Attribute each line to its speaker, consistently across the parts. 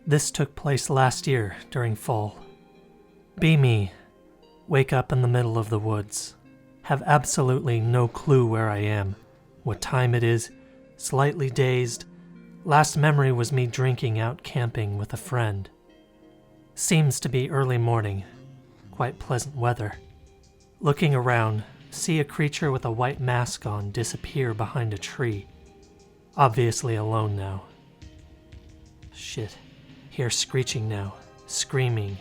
Speaker 1: This took place last year during fall. Be me. Wake up in the middle of the woods. Have absolutely no clue where I am, what time it is, slightly dazed. Last memory was me drinking out camping with a friend. Seems to be early morning, quite pleasant weather. Looking around, see a creature with a white mask on disappear behind a tree. Obviously alone now. Shit. Hear screeching now, screaming.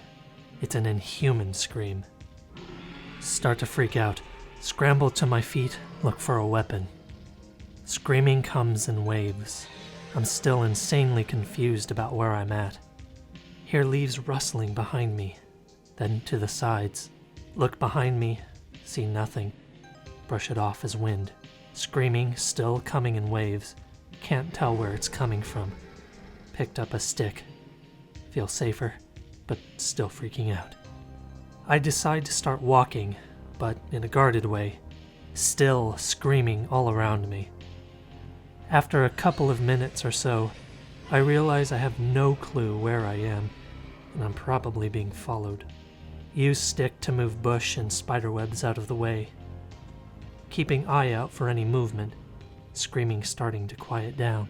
Speaker 1: It's an inhuman scream. Start to freak out, scramble to my feet, look for a weapon. Screaming comes in waves. I'm still insanely confused about where I'm at. Hear leaves rustling behind me, then to the sides. Look behind me, see nothing. Brush it off as wind. Screaming still coming in waves. Can't tell where it's coming from. Picked up a stick. Feel safer, but still freaking out. I decide to start walking, but in a guarded way, still screaming all around me. After a couple of minutes or so, I realize I have no clue where I am, and I'm probably being followed. Use stick to move bush and spiderwebs out of the way. Keeping eye out for any movement, screaming starting to quiet down.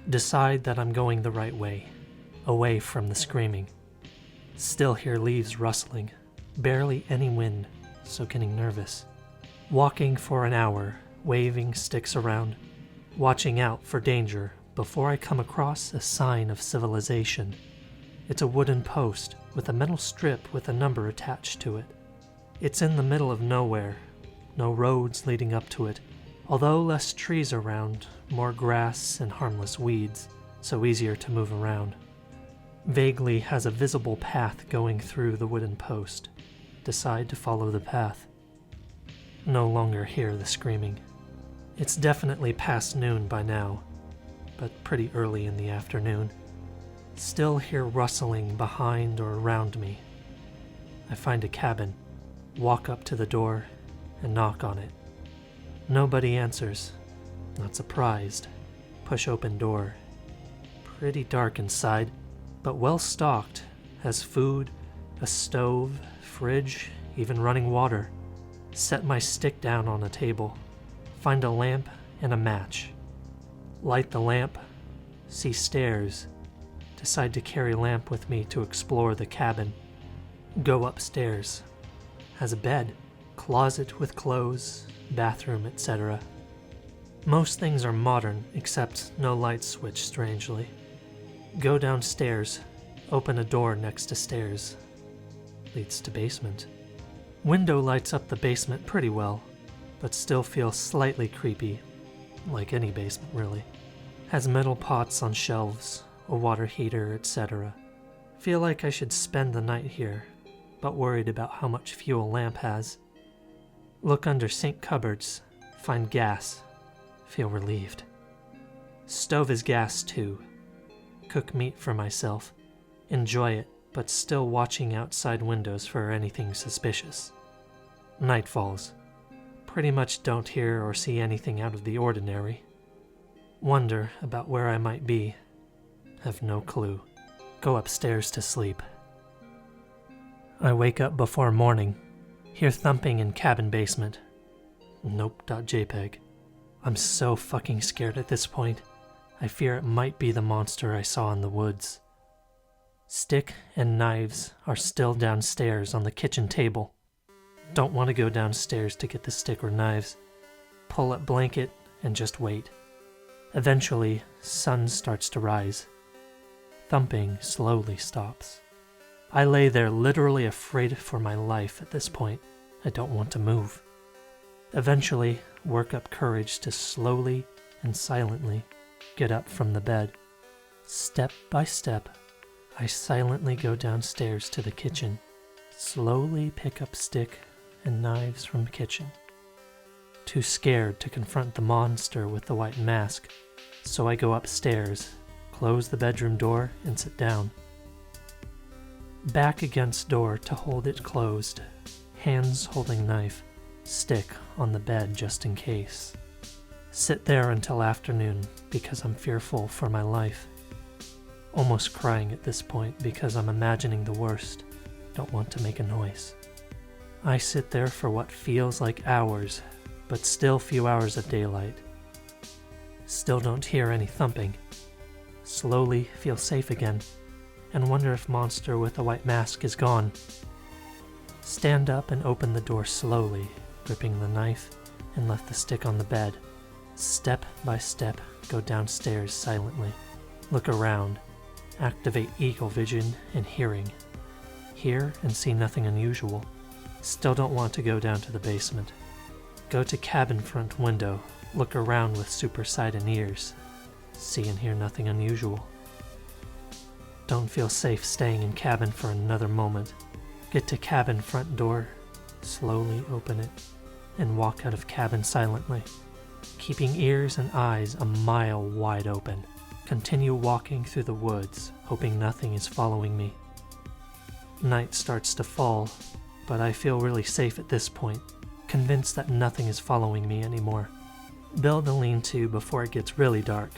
Speaker 1: Decide that I'm going the right way, away from the screaming. Still hear leaves rustling, barely any wind, so getting nervous. Walking for an hour, waving sticks around, watching out for danger before I come across a sign of civilization. It's a wooden post with a metal strip with a number attached to it. It's in the middle of nowhere, no roads leading up to it, although less trees around, more grass and harmless weeds, so easier to move around. Vaguely has a visible path going through the wooden post. Decide to follow the path. No longer hear the screaming. It's definitely past noon by now, but pretty early in the afternoon. Still hear rustling behind or around me. I find a cabin, walk up to the door, and knock on it. Nobody answers. Not surprised. Push open door. Pretty dark inside, but well stocked. Has food, a stove, fridge, even running water. Set my stick down on a table. Find a lamp and a match. Light the lamp. See stairs. Decide to carry lamp with me to explore the cabin. Go upstairs. Has a bed, closet with clothes, bathroom, etc. Most things are modern, except no light switch, strangely. Go downstairs. Open a door next to stairs. Leads to basement. Window lights up the basement pretty well, but still feels slightly creepy, like any basement really. Has metal pots on shelves, a water heater, etc. Feel like I should spend the night here, but worried about how much fuel lamp has. Look under sink cupboards, find gas, feel relieved. Stove is gas too. Cook meat for myself, enjoy it, but still watching outside windows for anything suspicious. Night falls. Pretty much don't hear or see anything out of the ordinary. Wonder about where I might be. Have no clue. Go upstairs to sleep. I wake up before morning. Hear thumping in cabin basement. Nope.jpg. I'm so fucking scared at this point. I fear it might be the monster I saw in the woods. Stick and knives are still downstairs on the kitchen table. Don't want to go downstairs to get the stick or knives. Pull up blanket and just wait. Eventually, sun starts to rise. Thumping slowly stops. I lay there literally afraid for my life at this point. I don't want to move. Eventually, work up courage to slowly and silently get up from the bed. Step by step, I silently go downstairs to the kitchen. Slowly pick up stick and knives from the kitchen. Too scared to confront the monster with the white mask, so I go upstairs, close the bedroom door, and sit down. Back against door to hold it closed, hands holding knife, stick on the bed just in case. Sit there until afternoon because I'm fearful for my life. almost crying at this point because I'm imagining the worst. Don't want to make a noise. I sit there for what feels like hours, but still few hours of daylight. Still don't hear any thumping. Slowly feel safe again, and wonder if monster with the white mask is gone. Stand up and open the door slowly, gripping the knife and left the stick on the bed. Step by step, go downstairs silently. Look around. Activate eagle vision and hearing. Hear and see nothing unusual. Still don't want to go down to the basement. Go to cabin front window. Look around with super sight and ears. See and hear nothing unusual. Don't feel safe staying in cabin for another moment. Get to cabin front door. Slowly open it and walk out of cabin silently, keeping ears and eyes a mile wide open. Continue walking through the woods, hoping nothing is following me. Night starts to fall, but I feel really safe at this point, convinced that nothing is following me anymore. Build a lean-to before it gets really dark.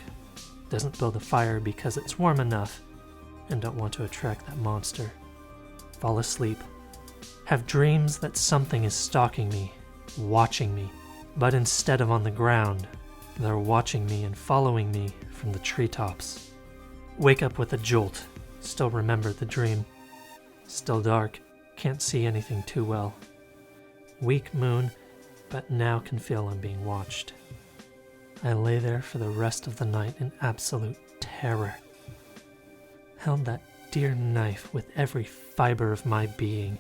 Speaker 1: Doesn't build a fire because it's warm enough, and don't want to attract that monster. Fall asleep. Have dreams that something is stalking me, watching me, but instead of on the ground, they're watching me and following me from the treetops. Wake up with a jolt. Still remember the dream. Still dark. Can't see anything too well. Weak moon, but now can feel I'm being watched. I lay there for the rest of the night in absolute terror. Held that dear knife with every fiber of my being.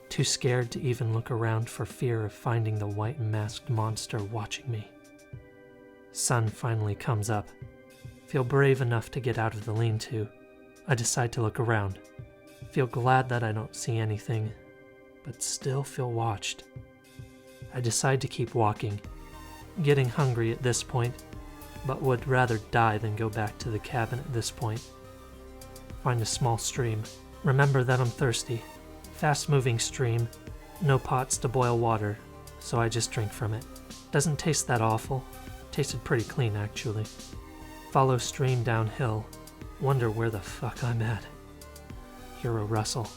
Speaker 1: Too scared to even look around for fear of finding the white masked monster watching me. Sun finally comes up. Feel brave enough to get out of the lean-to. I decide to look around. Feel glad that I don't see anything, but still feel watched. I decide to keep walking. Getting hungry at this point, but would rather die than go back to the cabin at this point. Find a small stream. Remember that I'm thirsty. Fast-moving stream. No pots to boil water, so I just drink from it. Doesn't taste that awful. Tasted pretty clean, actually. Follow stream downhill. Wonder where the fuck I'm at. Hear a rustle.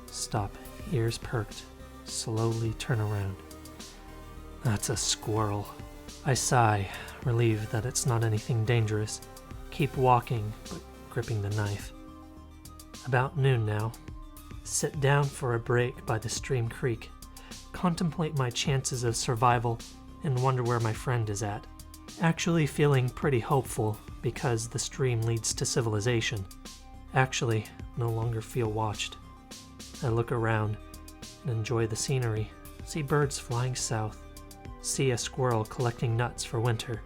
Speaker 1: Stop, ears perked. Slowly turn around. That's a squirrel. I sigh, relieved that it's not anything dangerous. Keep walking, but gripping the knife. About noon now. Sit down for a break by the stream creek. Contemplate my chances of survival and wonder where my friend is at. Actually feeling pretty hopeful because the stream leads to civilization. Actually, no longer feel watched. I look around and enjoy the scenery. See birds flying south. See a squirrel collecting nuts for winter.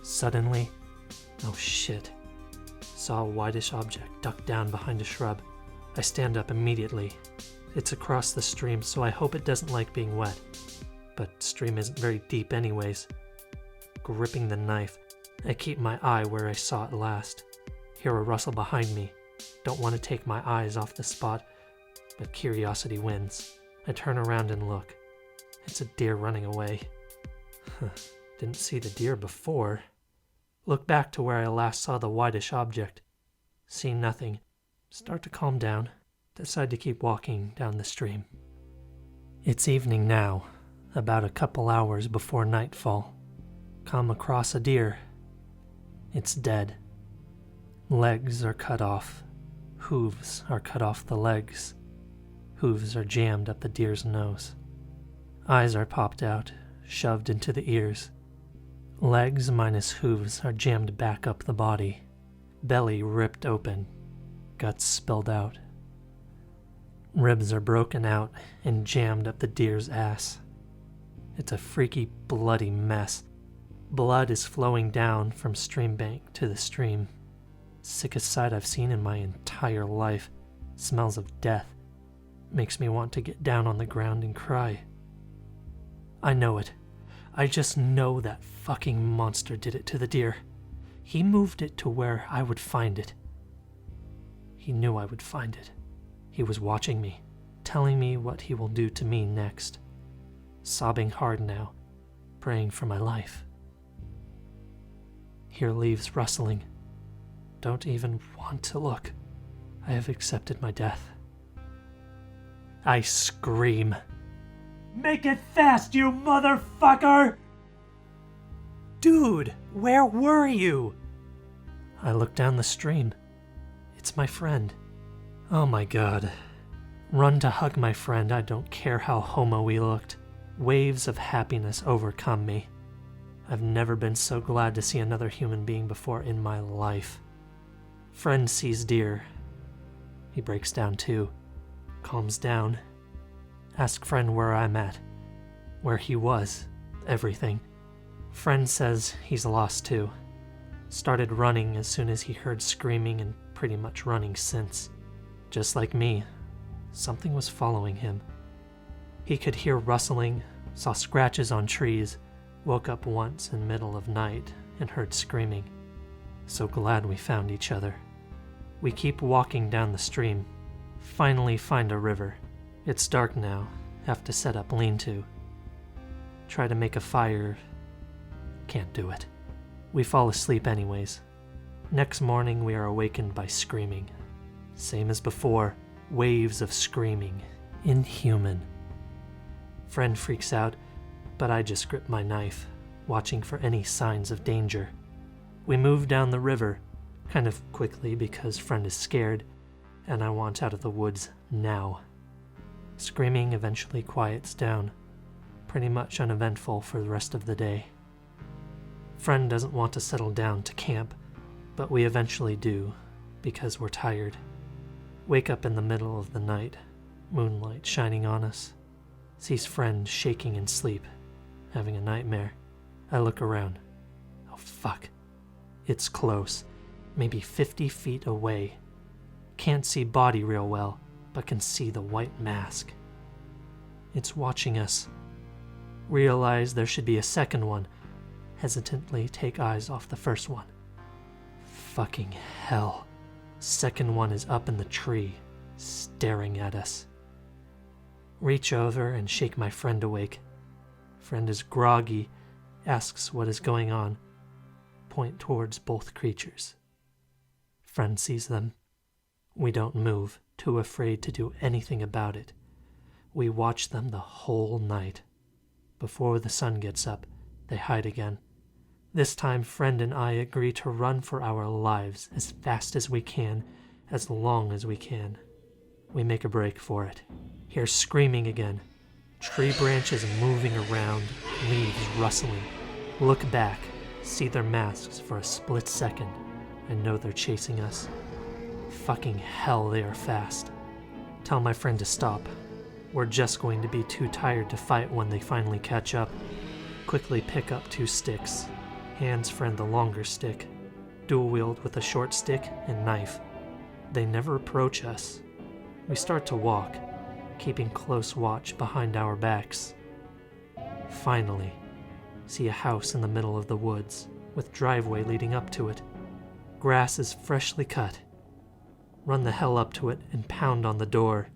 Speaker 1: Suddenly, oh shit. Saw a whitish object duck down behind a shrub. I stand up immediately. It's across the stream, so I hope it doesn't like being wet. But stream isn't very deep anyways. Gripping the knife, I keep my eye where I saw it last. Hear a rustle behind me. Don't want to take my eyes off the spot, but curiosity wins. I turn around and look. It's a deer running away. Didn't see the deer before. Look back to where I last saw the whitish object. See nothing. Start to calm down. Decide to keep walking down the stream. It's evening now, about a couple hours before nightfall. Come across a deer. It's dead. Legs are cut off. Hooves are cut off the legs. Hooves are jammed up the deer's nose. Eyes are popped out, shoved into the ears. Legs minus hooves are jammed back up the body. Belly ripped open. Guts spilled out. Ribs are broken out and jammed up the deer's ass. It's a freaky, bloody mess. Blood is flowing down from stream bank to the stream. Sickest sight I've seen in my entire life. Smells of death. Makes me want to get down on the ground and cry. I know it. I just know that fucking monster did it to the deer. He moved it to where I would find it. He knew I would find it. He was watching me, telling me what he will do to me next. Sobbing hard now, praying for my life. Hear leaves rustling. don't even want to look. I have accepted my death. I scream. Make it fast, you motherfucker! Dude, where were you? I look down the stream. It's my friend. Oh my god. Run to hug my friend, I don't care how homo we looked. Waves of happiness overcome me. I've never been so glad to see another human being before in my life. Friend sees deer. He breaks down too. Calms down. Ask friend where I'm at. Where he was. Everything. Friend says he's lost too. Started running as soon as he heard screaming and pretty much running since. Just like me, something was following him. He could hear rustling, saw scratches on trees, woke up once in middle of night and heard screaming. So glad we found each other. We keep walking down the stream. Finally find a river. It's dark now. Have to set up lean-to. Try to make a fire. Can't do it. We fall asleep anyways. Next morning we are awakened by screaming. Same as before. Waves of screaming. Inhuman. Friend freaks out, but I just grip my knife, watching for any signs of danger. We move down the river, kind of quickly because friend is scared, and I want out of the woods now. Screaming eventually quiets down, pretty much uneventful for the rest of the day. Friend doesn't want to settle down to camp, but we eventually do, because we're tired. Wake up in the middle of the night, moonlight shining on us. Sees friend shaking in sleep, having a nightmare. I look around. Oh fuck. It's close, maybe 50 feet away. Can't see body real well, but can see the white mask. It's watching us. Realize there should be a second one. Hesitantly take eyes off the first one. Fucking hell. Second one is up in the tree, staring at us. Reach over and shake my friend awake. Friend is groggy, asks what is going on. Point towards both creatures. Friend sees them. We don't move, too afraid to do anything about it. We watch them the whole night. Before the sun gets up, they hide again. This time, friend and I agree to run for our lives as fast as we can, as long as we can. We make a break for it. Hear screaming again. Tree branches moving around, leaves rustling. Look back, see their masks for a split second, and know they're chasing us. Fucking hell, they are fast. Tell my friend to stop. We're just going to be too tired to fight when they finally catch up. Quickly pick up 2 sticks. Hands friend the longer stick. Dual wield with a short stick and knife. They never approach us. We start to walk, keeping close watch behind our backs. Finally, see a house in the middle of the woods, with driveway leading up to it. Grass is freshly cut. Run the hell up to it and pound on the door.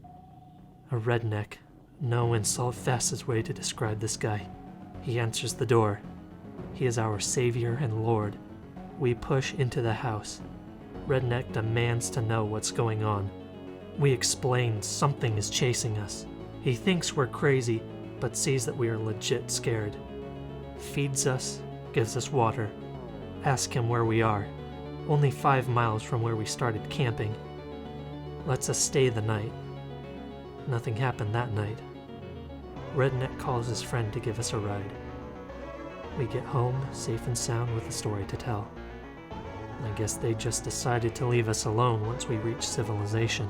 Speaker 1: A redneck, no insult, fastest way to describe this guy. He answers the door. He is our savior and lord. We push into the house. Redneck demands to know what's going on. We explain something is chasing us. He thinks we're crazy, but sees that we are legit scared. Feeds us, gives us water. Ask him where we are. Only 5 miles from where we started camping. Lets us stay the night. Nothing happened that night. Redneck calls his friend to give us a ride. We get home, safe and sound with a story to tell. I guess they just decided to leave us alone once we reached civilization.